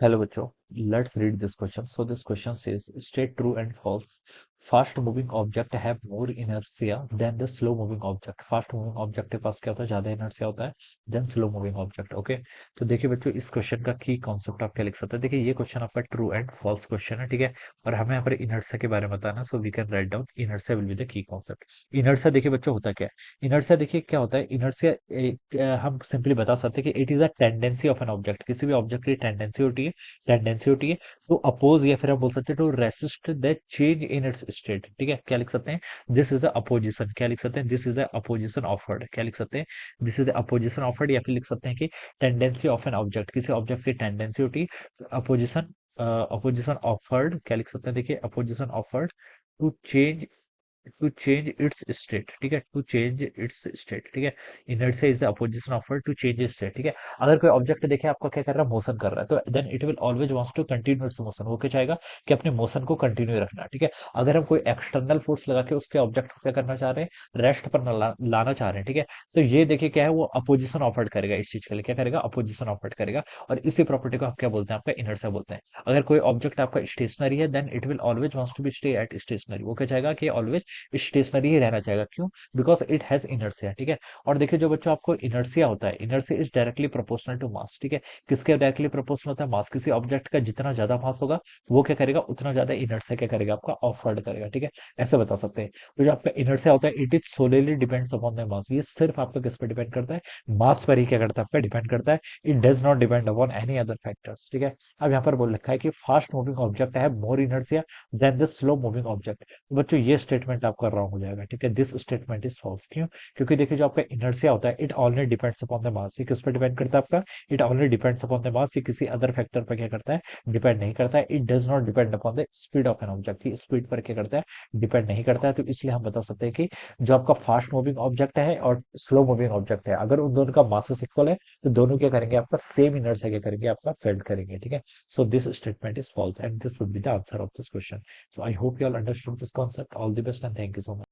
Hello, bachcho. Let's read this question. So this question says, state true and false. Fast moving object have more inertia than the slow moving object. Fast moving object के पास क्या होता है, ज्यादा inertia होता है than slow moving object. Okay, तो देखिए बच्चों, इस क्वेश्चन का की कॉन्सेप्ट आप क्या लिख सकते हैं. देखिए ये क्वेश्चन आपका ट्रू एंड फॉल्स क्वेश्चन है, ठीक है. और हमें यहाँ पर इनर्शिया के बारे में बताना, so we can write down inertia will be the key concept. Inertia देखिए बच्चों होता क्या है. इनर्शिया देखिए क्या होता है. इनर्शिया हम सिंपली बता सकते हैं कि it is a tendency of an object. किसी भी ऑब्जेक्ट की टेंडेंसी होती है टू अपोज, या फिर हम बोल सकते हैं to resist the change in its state. ठीक है, क्या लिख सकते हैं, दिस इज अ अपोजिशन. क्या लिख सकते हैं, this is a opposition offered. क्या लिख सकते हैं, this is a opposition offered. या फिर लिख सकते हैं कि टेंडेंसी ऑफ एन ऑब्जेक्ट, किसी ऑब्जेक्ट की टेंडेंसी होती है अपोजिशन. Opposition offered. क्या लिख सकते हैं, देखिए opposition offered to change, to change its state. ठीक है, टू चेंज इट्स स्टेट. ठीक है, inertia is the opposition of to change state. ठीक है, अगर कोई ऑब्जेक्ट देखे आपका क्या कर रहा है, मोशन कर रहा है, तो then it will always wants to continue its motion. वो क्या चाहेगा कि अपने मोशन को कंटिन्यू रखना. ठीक है, अगर हम कोई एक्सटर्नल फोर्स लगा के उसके ऑब्जेक्ट को क्या करना चाह रहे हैं, रेस्ट पर लाना चाह रहे हैं. ठीक है, तो ये देखिए क्या है, वो अपोजिशन ऑफर्ड करेगा. इस चीज के लिए क्या करेगा, अपोजिशन ऑफर्ड करेगा. और इसी प्रॉपर्टी को आप क्या बोलते हैं, आपका इनर्शिया बोलते हैं. अगर कोई ऑब्जेक्ट आपका स्टेशनरी है, then it will always wants to be stay at stationary. वो क्या चाहेगा कि ऑलवेज स्टेशनरी ही रहना चाहेगा. क्यों, बिकॉज इट हैज इनर्शिया. ठीक है, और देखिए जो बच्चों आपको इनर्शिया होता है, inertia is directly proportional to mass. ठीक है, किसके डायरेक्टली प्रोपोर्शनल होता है, मास. किसी ऑब्जेक्ट का जितना ज्यादा मास होगा, वो क्या करेगा, उतना ज्यादा इनर्शिया क्या करेगा, आपका ऑफर्ड करेगा. ठीक है, ऐसे बता सकते हैं. तो जो आपका इनर्शिया होता है, it is सोलेली depends upon the mass. ये सिर्फ आपका किस पर डिपेंड करता है, मास पर ही क्या करता है, आपका डिपेंड करता है. It does not depend upon any other factors. ठीक है, अब यहाँ पर बोल रखा है कि फास्ट मूविंग ऑब्जेक्ट है more inertia than the slow moving object. तो बच्चों ये स्टेटमेंट आपका रॉन्ग हो जाएगा. ठीक है, दिस स्टेटमेंट इज फॉल्स. क्यों, क्योंकि देखिए जो आपका इनर्शिया होता है, it already depends upon the mass. ये किस पर डिपेंड करता है आपका, it already depends upon the mass. ये किसी अदर फैक्टर पर क्या करता है, डिपेंड नहीं करता है. It does not depend upon the speed of an object. की स्पीड पर क्या करता है, डिपेंड नहीं करता है. तो इसलिए हम बता सकते हैं कि जो आपका फास्ट मूविंग ऑब्जेक्ट है और स्लो मूविंग ऑब्जेक्ट है, अगर उन दोनों का मासेस इक्वल है, तो दोनों क्या करेंगे, आपका सेम इनर्शिया क्या करेंगे, आपका फेल्ड करेंगे. ठीक है, so this statement is false and this would be the answer of this question. So I hope you all understood this concept. All the best and thank you so much.